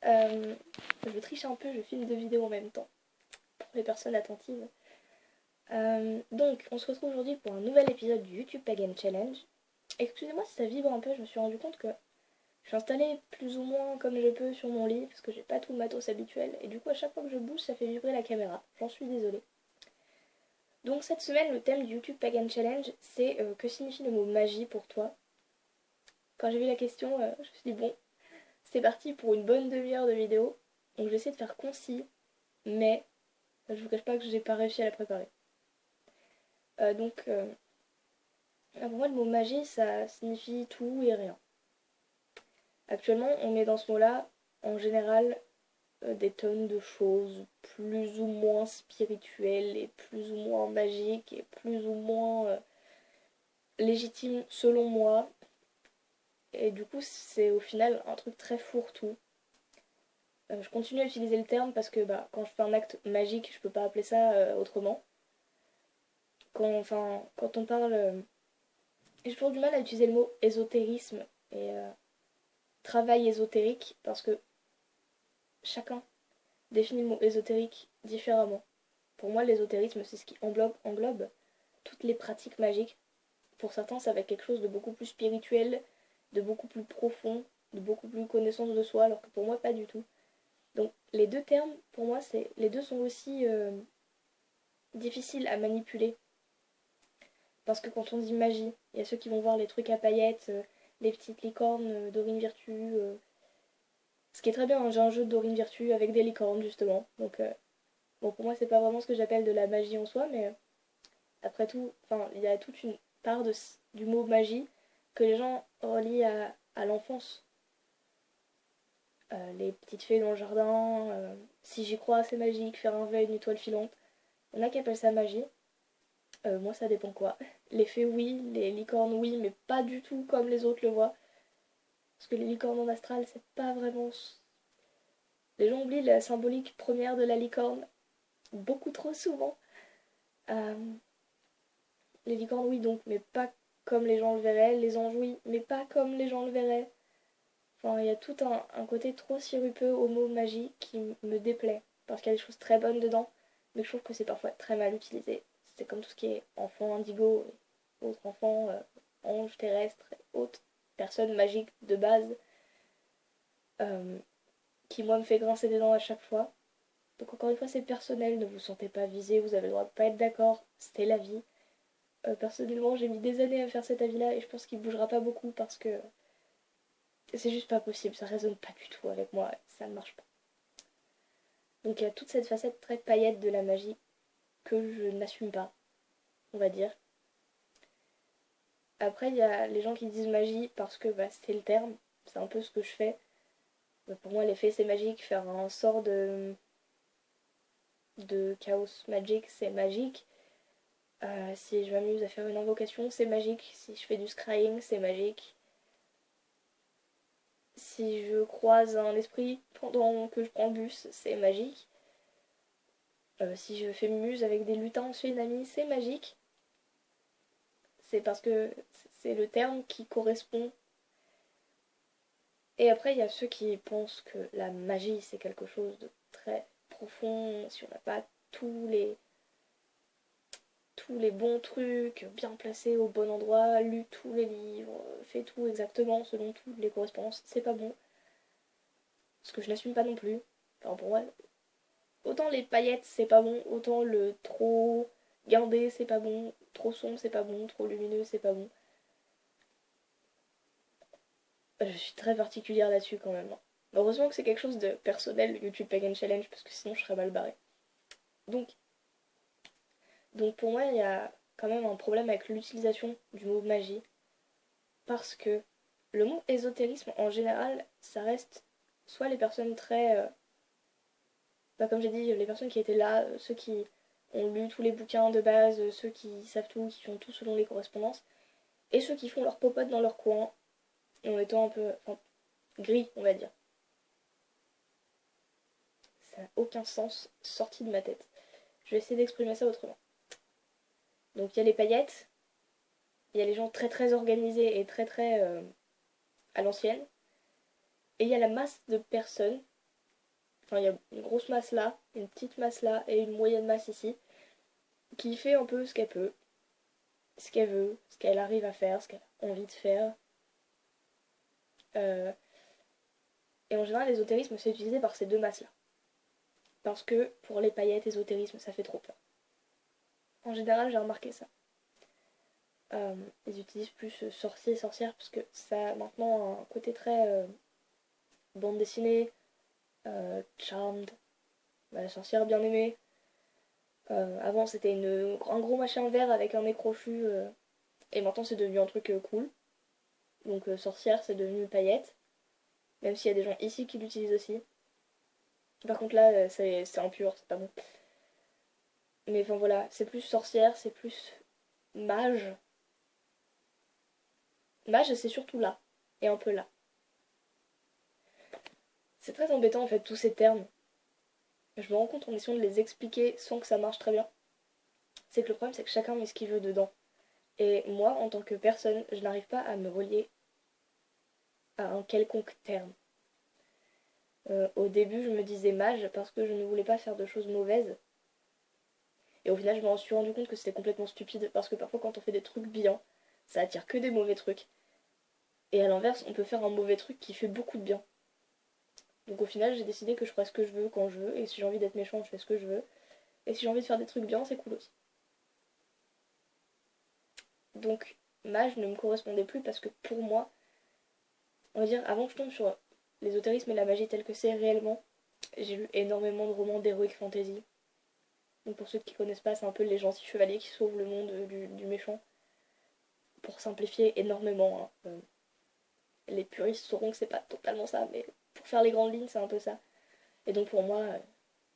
Euh, je triche un peu, je filme deux vidéos en même temps, pour les personnes attentives. Donc, on se retrouve aujourd'hui pour un nouvel épisode du YouTube Pagan Challenge. Excusez-moi si ça vibre un peu, je me suis rendu compte que je suis installée plus ou moins comme je peux sur mon lit, parce que j'ai pas tout le matos habituel, et du coup à chaque fois que je bouge ça fait vibrer la caméra, j'en suis désolée. Donc cette semaine, le thème du YouTube Pagan Challenge, c'est que signifie le mot magie pour toi. Quand j'ai vu la question, je me suis dit bon, c'est parti pour une bonne demi-heure de vidéo, donc je vais essayer de faire concis, mais je vous cache pas que j'ai pas réussi à la préparer. Donc, pour moi, le mot magie, ça signifie tout et rien. Actuellement, on met dans ce mot-là, en général, des tonnes de choses plus ou moins spirituelles et plus ou moins magiques et plus ou moins légitimes selon moi. Et du coup, c'est au final un truc très fourre-tout. Je continue à utiliser le terme parce que quand je fais un acte magique, je peux pas appeler ça autrement. Quand on parle... j'ai toujours du mal à utiliser le mot ésotérisme et travail ésotérique parce que chacun définit le mot ésotérique différemment. Pour moi, l'ésotérisme, c'est ce qui englobe toutes les pratiques magiques. Pour certains, ça va être quelque chose de beaucoup plus spirituel, de beaucoup plus profond, de beaucoup plus connaissance de soi, alors que pour moi, pas du tout. Donc, les deux termes, pour moi, les deux sont aussi difficiles à manipuler. Parce que quand on dit magie, il y a ceux qui vont voir les trucs à paillettes, les petites licornes, Dorine Virtue. Ce qui est très bien, hein, j'ai un jeu de Dorine Virtue avec des licornes, justement. Donc, bon, pour moi, c'est pas vraiment ce que j'appelle de la magie en soi, mais après tout, il y a toute une part du mot magie que les gens relient à l'enfance. Les petites fées dans le jardin, si j'y crois, c'est magique, faire un vœu à une étoile filante. Il y en a qui appellent ça magie. Moi, ça dépend quoi. Les fées, oui, les licornes, oui, mais pas du tout comme les autres le voient. Parce que les licornes en astral, c'est pas vraiment. Les gens oublient la symbolique première de la licorne beaucoup trop souvent. Euh, les licornes, oui, donc, mais pas comme les gens le verraient. Les anges, oui, mais pas comme les gens le verraient. Enfin, il y a tout un côté trop sirupeux au mot magie qui me déplaît. Parce qu'il y a des choses très bonnes dedans, mais je trouve que c'est parfois très mal utilisé. C'est comme tout ce qui est enfant indigo, autres enfants, anges terrestres, autres personnes magiques de base, euh, qui moi me fait grincer des dents à chaque fois. Donc encore une fois, c'est personnel, ne vous sentez pas visé, vous avez le droit de pas être d'accord, c'était la vie. Personnellement, j'ai mis des années à faire cet avis-là et je pense qu'il bougera pas beaucoup parce que c'est juste pas possible, ça résonne pas du tout avec moi, ça ne marche pas. Donc il y a toute cette facette très paillette de la magie que je n'assume pas, on va dire. Après, il y a les gens qui disent magie parce que c'est le terme, c'est un peu ce que je fais. Pour moi, l'effet c'est magique, faire un sort de chaos magique, c'est magique. Si je m'amuse à faire une invocation, c'est magique. Si je fais du scrying, c'est magique. Si je croise un esprit pendant que je prends le bus, c'est magique. Si je fais muse avec des lutins chez une amie, c'est magique. C'est parce que c'est le terme qui correspond. Et après, il y a ceux qui pensent que la magie, c'est quelque chose de très profond. Si on n'a pas tous les, tous les bons trucs bien placés au bon endroit, lu tous les livres, fait tout exactement selon toutes les correspondances, c'est pas bon. Ce que je n'assume pas non plus. Enfin, pour moi, autant les paillettes c'est pas bon, autant le trop guindé c'est pas bon, trop sombre c'est pas bon, trop lumineux c'est pas bon. Je suis très particulière là-dessus quand même. Heureusement que c'est quelque chose de personnel, le YouTube Pagan Challenge, parce que sinon je serais mal barrée. Donc, donc pour moi, il y a quand même un problème avec l'utilisation du mot magie, parce que le mot ésotérisme en général, ça reste soit les personnes très comme j'ai dit, les personnes qui étaient là, ceux qui ont lu tous les bouquins de base, ceux qui savent tout, qui font tout selon les correspondances, et ceux qui font leur popote dans leur coin, en étant un peu gris, on va dire. Ça n'a aucun sens sorti de ma tête. Je vais essayer d'exprimer ça autrement. Donc il y a les paillettes, il y a les gens très très organisés et très très à l'ancienne, et il y a la masse de personnes enfin il y a une grosse masse là, une petite masse là et une moyenne masse ici, qui fait un peu ce qu'elle peut, ce qu'elle veut, ce qu'elle arrive à faire, ce qu'elle a envie de faire. Euh, et en général, l'ésotérisme c'est utilisé par ces deux masses-là. Parce que pour les paillettes, ésotérisme, ça fait trop peur. En général, j'ai remarqué ça. Ils utilisent plus sorcier et sorcière parce que ça a maintenant un côté très bande dessinée, Charmed, la sorcière bien aimée. Avant c'était un gros machin vert avec un nez crochu et maintenant c'est devenu un truc cool. Donc sorcière c'est devenu paillette, même s'il y a des gens ici qui l'utilisent aussi. Par contre là c'est impur, c'est pas bon. Mais enfin voilà, c'est plus sorcière, c'est plus mage. Mage c'est surtout là, et un peu là. C'est très embêtant en fait tous ces termes. Je me rends compte en essayant de les expliquer sans que ça marche très bien. C'est que le problème c'est que chacun met ce qu'il veut dedans. Et moi en tant que personne, je n'arrive pas à me relier à un quelconque terme. Au début, je me disais mage parce que je ne voulais pas faire de choses mauvaises. Et au final, je me suis rendu compte que c'était complètement stupide parce que parfois, quand on fait des trucs bien, ça attire que des mauvais trucs. Et à l'inverse, on peut faire un mauvais truc qui fait beaucoup de bien. Donc au final, j'ai décidé que je ferais ce que je veux quand je veux. Et si j'ai envie d'être méchant, je fais ce que je veux. Et si j'ai envie de faire des trucs bien, c'est cool aussi. Donc mage ne me correspondait plus parce que pour moi, on va dire, avant que je tombe sur l'ésotérisme et la magie telle que c'est réellement, j'ai lu énormément de romans d'heroic fantasy. Donc pour ceux qui connaissent pas, c'est un peu les gentils chevaliers qui sauvent le monde du méchant. Pour simplifier énormément, hein. Les puristes sauront que c'est pas totalement ça, mais pour faire les grandes lignes, c'est un peu ça. Et donc pour moi,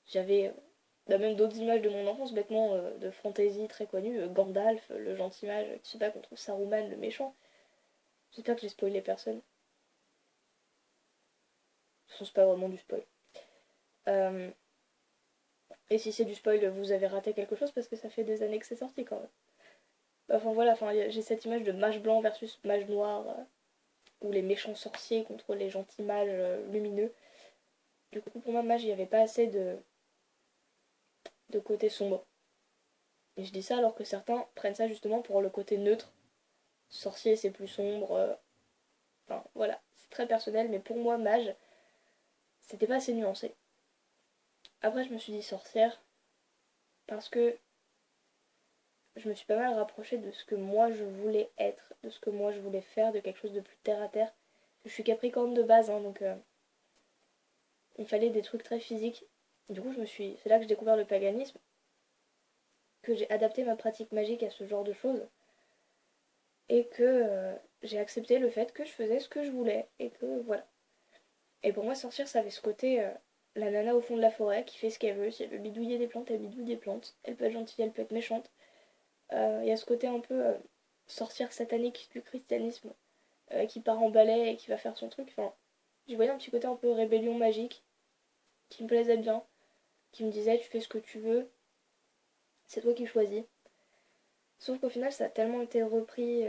j'avais même d'autres images de mon enfance, bêtement, de fantasy très connues. Gandalf, le gentil mage qui se bat contre Saruman, le méchant. J'espère que j'ai spoilé personne. De toute façon, c'est pas vraiment du spoil. Euh, et si c'est du spoil, vous avez raté quelque chose parce que ça fait des années que c'est sorti quand même. Enfin voilà, enfin, j'ai cette image de mage blanc versus mage noir, ou les méchants sorciers contre les gentils mages lumineux. Du coup, pour moi, mage, il n'y avait pas assez de côté sombre. Et je dis ça alors que certains prennent ça justement pour le côté neutre. Sorcier, c'est plus sombre. Enfin, voilà, c'est très personnel, mais pour moi, mage, c'était pas assez nuancé. Après, je me suis dit sorcière parce que je me suis pas mal rapprochée de ce que moi je voulais être, de ce que moi je voulais faire, de quelque chose de plus terre à terre. Je suis capricorne de base, hein, donc il fallait des trucs très physiques. Du coup, c'est là que j'ai découvert le paganisme, que j'ai adapté ma pratique magique à ce genre de choses, et que j'ai accepté le fait que je faisais ce que je voulais, et que voilà. Et pour moi, sorcière, ça avait ce côté, la nana au fond de la forêt qui fait ce qu'elle veut. Si elle veut bidouiller des plantes, elle bidouille des plantes. Elle peut être gentille, elle peut être méchante. Il y a ce côté un peu sorcière satanique du christianisme, qui part en balai et qui va faire son truc. Enfin, j'y voyais un petit côté un peu rébellion magique, qui me plaisait bien, qui me disait tu fais ce que tu veux, c'est toi qui choisis. Sauf qu'au final, ça a tellement été repris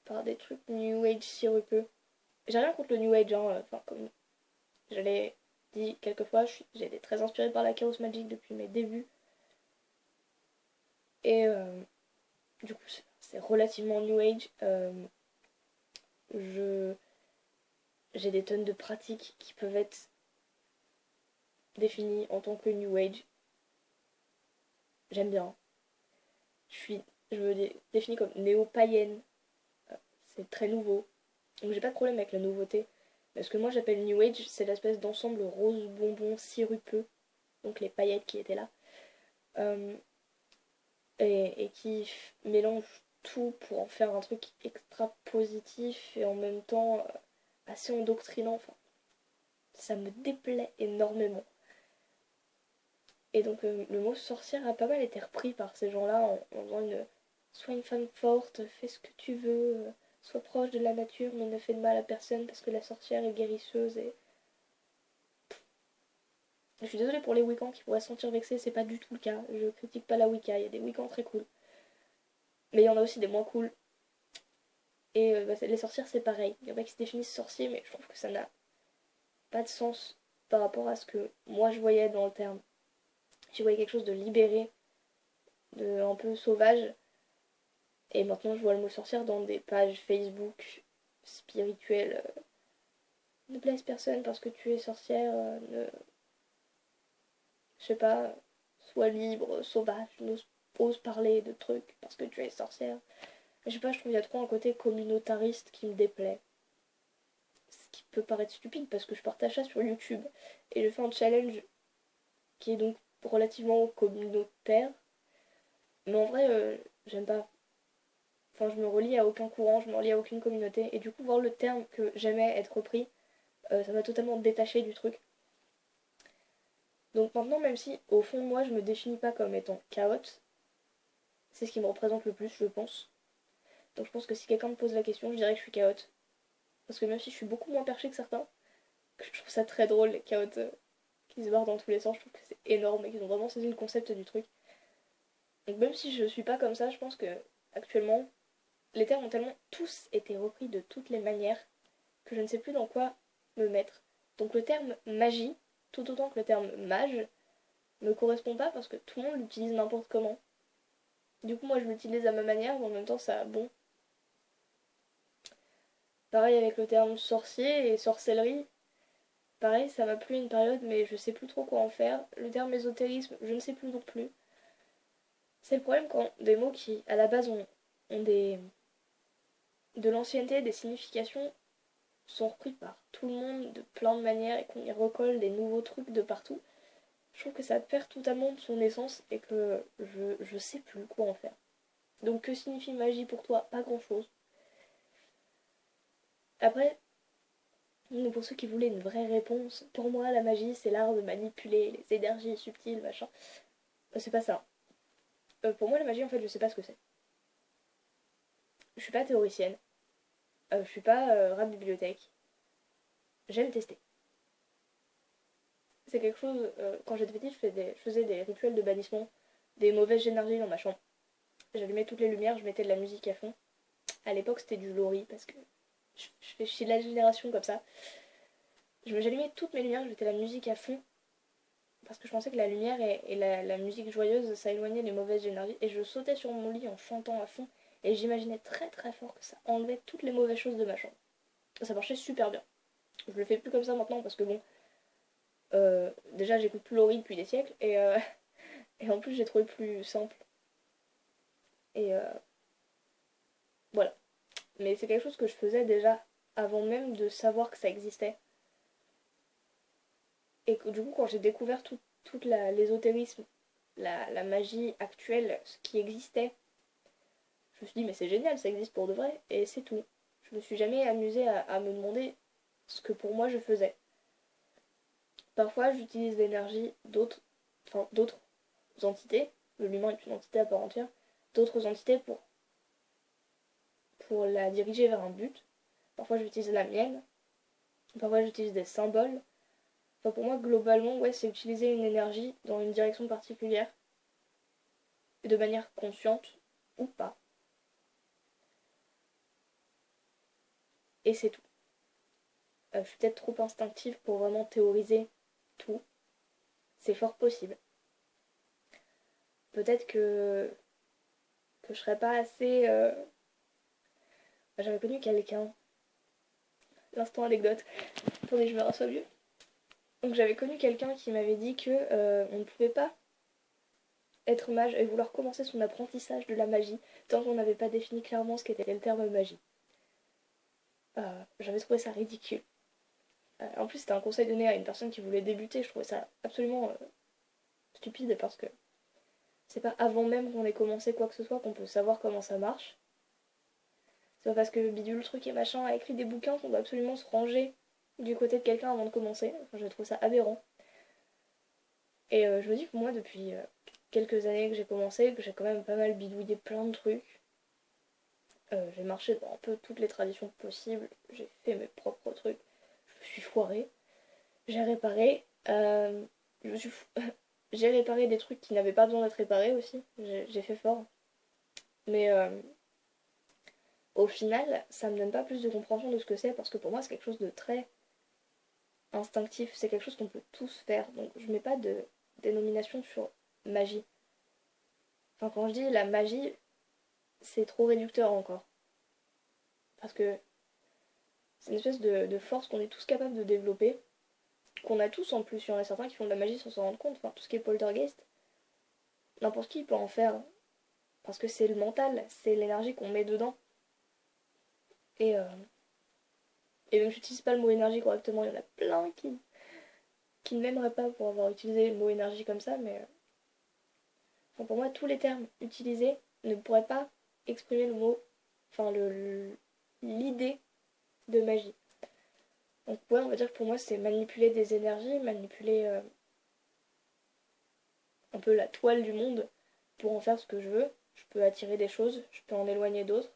par des trucs New Age sirupeux. J'ai rien contre le New Age, hein, enfin, comme je l'ai dit quelques fois, j'ai été très inspirée par la Chaos Magic depuis mes débuts. Et du coup, c'est relativement New Age. Je J'ai des tonnes de pratiques qui peuvent être définies en tant que New Age. J'aime bien. Je me définis comme néo-païenne. C'est très nouveau. Donc j'ai pas de problème avec la nouveauté. Mais ce que moi j'appelle New Age, c'est l'espèce d'ensemble rose bonbon sirupeux. Donc les paillettes qui étaient là. Euh, et qui mélange tout pour en faire un truc extra positif et en même temps assez endoctrinant. Enfin, ça me déplaît énormément. Et donc le mot sorcière a pas mal été repris par ces gens-là en disant sois une femme forte, fais ce que tu veux, sois proche de la nature mais ne fais de mal à personne parce que la sorcière est guérisseuse et... Je suis désolée pour les Wiccans qui pourraient se sentir vexés, c'est pas du tout le cas. Je critique pas la Wicca, il y a des Wiccans très cool. Mais il y en a aussi des moins cool. Et les sorcières c'est pareil. Il y en a qui se définissent sorciers mais je trouve que ça n'a pas de sens par rapport à ce que moi je voyais dans le terme. J'y voyais quelque chose de libéré, de un peu sauvage. Et maintenant je vois le mot sorcière dans des pages Facebook spirituelles. Ne blesse personne parce que tu es sorcière, ne... Je sais pas, sois libre, sauvage, ose parler de trucs parce que tu es sorcière. Je sais pas, je trouve qu'il y a trop un côté communautariste qui me déplaît. Ce qui peut paraître stupide parce que je partage ça sur YouTube et je fais un challenge qui est donc relativement communautaire. Mais en vrai, j'aime pas. Enfin, je me relie à aucun courant, je me relie à aucune communauté. Et du coup, voir le terme que j'aimais être repris, ça m'a totalement détaché du truc. Donc maintenant, même si au fond, moi, je me définis pas comme étant chaos, c'est ce qui me représente le plus, je pense. Donc je pense que si quelqu'un me pose la question, je dirais que je suis chaos. Parce que même si je suis beaucoup moins perché que certains, je trouve ça très drôle, les chaos qui se barrent dans tous les sens, je trouve que c'est énorme et qu'ils ont vraiment saisi le concept du truc. Donc même si je suis pas comme ça, je pense que actuellement, les termes ont tellement tous été repris de toutes les manières que je ne sais plus dans quoi me mettre. Donc le terme magie, tout autant que le terme mage, me correspond pas parce que tout le monde l'utilise n'importe comment. Du coup, moi je l'utilise à ma manière, mais en même temps, ça a bon. Pareil avec le terme sorcier et sorcellerie. Pareil, ça m'a plu une période, mais je sais plus trop quoi en faire. Le terme ésotérisme, je ne sais plus non plus. C'est le problème quand des mots qui, à la base, ont de l'ancienneté, des significations, sont repris par tout le monde de plein de manières et qu'on y recolle des nouveaux trucs de partout. Je trouve que ça perd totalement de son essence et que je sais plus quoi en faire. Donc que signifie magie pour toi? Pas grand chose. Après, pour ceux qui voulaient une vraie réponse, pour moi la magie c'est l'art de manipuler les énergies subtiles, machin. C'est pas ça. Pour moi la magie en fait je sais pas ce que c'est. Je suis pas théoricienne, je suis pas rat de bibliothèque. J'aime tester. C'est quelque chose, quand j'étais petite je faisais des rituels de bannissement des mauvaises énergies dans ma chambre. J'allumais toutes les lumières, je mettais de la musique à fond. À l'époque c'était du Lori parce que je suis de la génération comme ça. J'allumais toutes mes lumières, je mettais la musique à fond parce que je pensais que la lumière et la musique joyeuse, ça éloignait les mauvaises énergies. Et je sautais sur mon lit en chantant à fond. Et j'imaginais très très fort que ça enlevait toutes les mauvaises choses de ma chambre. Ça marchait super bien. Je le fais plus comme ça maintenant parce que bon, déjà j'écoute plus Laurie depuis des siècles. Et en plus j'ai trouvé plus simple. Et voilà. Mais c'est quelque chose que je faisais déjà avant même de savoir que ça existait. Et que, du coup, quand j'ai découvert tout l'ésotérisme, la magie actuelle, ce qui existait, je me suis dit, mais c'est génial, ça existe pour de vrai, et c'est tout. Je me suis jamais amusée à me demander ce que pour moi je faisais. Parfois, j'utilise l'énergie d'autres entités, l'humain est une entité à part entière, d'autres entités pour la diriger vers un but. Parfois, j'utilise la mienne, parfois, j'utilise des symboles. Enfin, pour moi, globalement, ouais, c'est utiliser une énergie dans une direction particulière, et de manière consciente ou pas. Et c'est tout. Je suis peut-être trop instinctive pour vraiment théoriser tout. C'est fort possible. Peut-être que je serais pas assez. J'avais connu quelqu'un. L'instant anecdote. Attendez, je me rassois mieux. Donc j'avais connu quelqu'un qui m'avait dit que on ne pouvait pas être mage et vouloir commencer son apprentissage de la magie tant qu'on n'avait pas défini clairement ce qu'était le terme magie. J'avais trouvé ça ridicule. En plus, c'était un conseil donné à une personne qui voulait débuter. Je trouvais ça absolument stupide parce que c'est pas avant même qu'on ait commencé quoi que ce soit qu'on peut savoir comment ça marche. C'est pas parce que bidule truc et machin a écrit des bouquins qu'on doit absolument se ranger du côté de quelqu'un avant de commencer. Enfin, je trouve ça aberrant. Et je me dis que moi, depuis quelques années que j'ai commencé, que j'ai quand même pas mal bidouillé plein de trucs. J'ai marché dans un peu toutes les traditions possibles. J'ai fait mes propres trucs. Je me suis foirée. J'ai réparé. Je me suis J'ai réparé des trucs qui n'avaient pas besoin d'être réparés aussi. J'ai fait fort. Mais au final, ça me donne pas plus de compréhension de ce que c'est parce que pour moi, c'est quelque chose de très instinctif, c'est quelque chose qu'on peut tous faire. Donc je mets pas de dénomination sur magie. Enfin quand je dis la magie, c'est trop réducteur encore. Parce que c'est une espèce de force qu'on est tous capables de développer, qu'on a tous en plus. Il y en a certains qui font de la magie sans s'en rendre compte. Enfin tout ce qui est poltergeist, n'importe qui peut en faire. Parce que c'est le mental, c'est l'énergie qu'on met dedans. Et, euh, et même j'utilise pas le mot énergie correctement, il y en a plein qui ne m'aimeraient pas pour avoir utilisé le mot énergie comme ça, mais enfin, pour moi tous les termes utilisés ne pourraient pas exprimer le mot, enfin l'idée de magie. Donc ouais, on va dire que pour moi c'est manipuler des énergies, manipuler un peu la toile du monde pour en faire ce que je veux. Je peux attirer des choses, je peux en éloigner d'autres,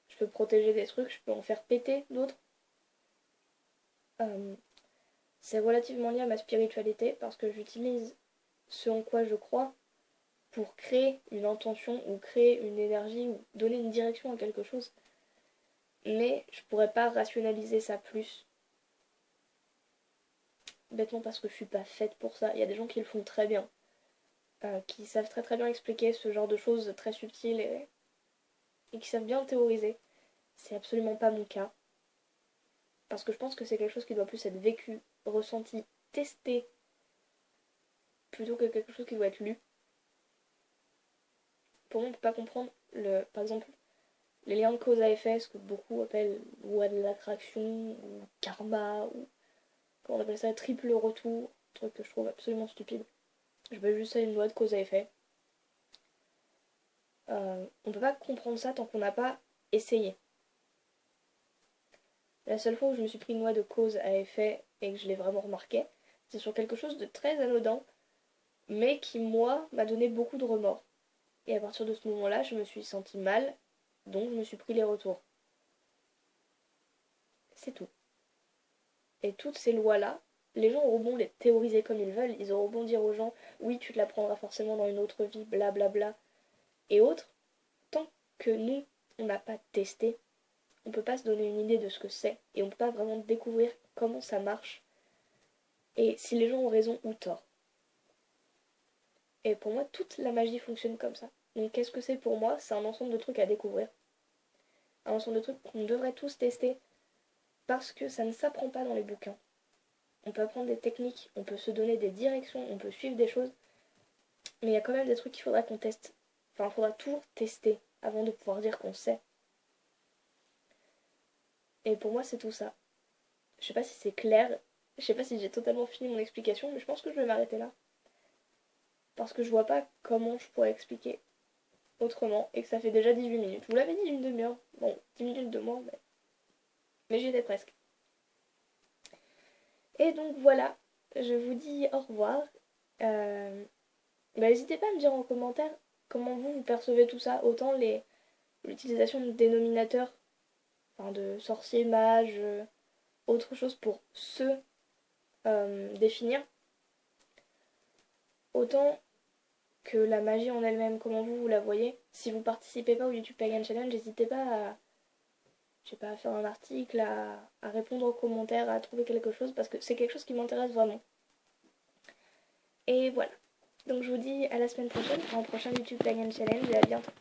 je peux protéger des trucs, je peux en faire péter d'autres. Euh, c'est relativement lié à ma spiritualité parce que j'utilise ce en quoi je crois pour créer une intention ou créer une énergie ou donner une direction à quelque chose. Mais je pourrais pas rationaliser ça plus. Bêtement parce que je suis pas faite pour ça. Il y a des gens qui le font très bien. Qui savent très très bien expliquer ce genre de choses très subtiles et qui savent bien le théoriser. C'est absolument pas mon cas. Parce que je pense que c'est quelque chose qui doit plus être vécu, ressenti, testé, plutôt que quelque chose qui doit être lu. Pour moi, on peut pas comprendre, par exemple, les liens de cause à effet, ce que beaucoup appellent loi de l'attraction, ou karma, ou comment on appelle ça, triple retour, un truc que je trouve absolument stupide. Je veux juste ça une loi de cause à effet. On peut pas comprendre ça tant qu'on n'a pas essayé. La seule fois où je me suis pris une loi de cause à effet et que je l'ai vraiment remarqué, c'est sur quelque chose de très anodin, mais qui, moi, m'a donné beaucoup de remords. Et à partir de ce moment-là, je me suis sentie mal, donc je me suis pris les retours. C'est tout. Et toutes ces lois-là, les gens auront beau les théoriser comme ils veulent, ils auront beau dire aux gens, oui, tu te l'apprendras forcément dans une autre vie, blablabla, et autres, tant que nous, on n'a pas testé, on peut pas se donner une idée de ce que c'est, et on peut pas vraiment découvrir comment ça marche, et si les gens ont raison ou tort. Et pour moi, toute la magie fonctionne comme ça. Donc qu'est-ce que c'est pour moi? C'est un ensemble de trucs à découvrir. Un ensemble de trucs qu'on devrait tous tester, parce que ça ne s'apprend pas dans les bouquins. On peut apprendre des techniques, on peut se donner des directions, on peut suivre des choses, mais il y a quand même des trucs qu'il faudra qu'on teste. Enfin, il faudra toujours tester avant de pouvoir dire qu'on sait. Et pour moi, c'est tout ça. Je sais pas si c'est clair, je sais pas si j'ai totalement fini mon explication, mais je pense que je vais m'arrêter là. Parce que je vois pas comment je pourrais expliquer autrement et que ça fait déjà 18 minutes. Je vous l'avais dit une demi-heure. Bon, 10 minutes de moins, mais j'y étais presque. Et donc voilà, je vous dis au revoir. N'hésitez pas à me dire en commentaire comment vous percevez tout ça, autant l'utilisation de dénominateurs, enfin de sorciers, mages, autre chose pour se définir, autant que la magie en elle-même, comment vous la voyez. Si vous participez pas au YouTube Pagan Challenge, n'hésitez pas à, je sais pas, à faire un article, à répondre aux commentaires, à trouver quelque chose, parce que c'est quelque chose qui m'intéresse vraiment. Et voilà. Donc je vous dis à la semaine prochaine pour un prochain YouTube Pagan Challenge et à bientôt.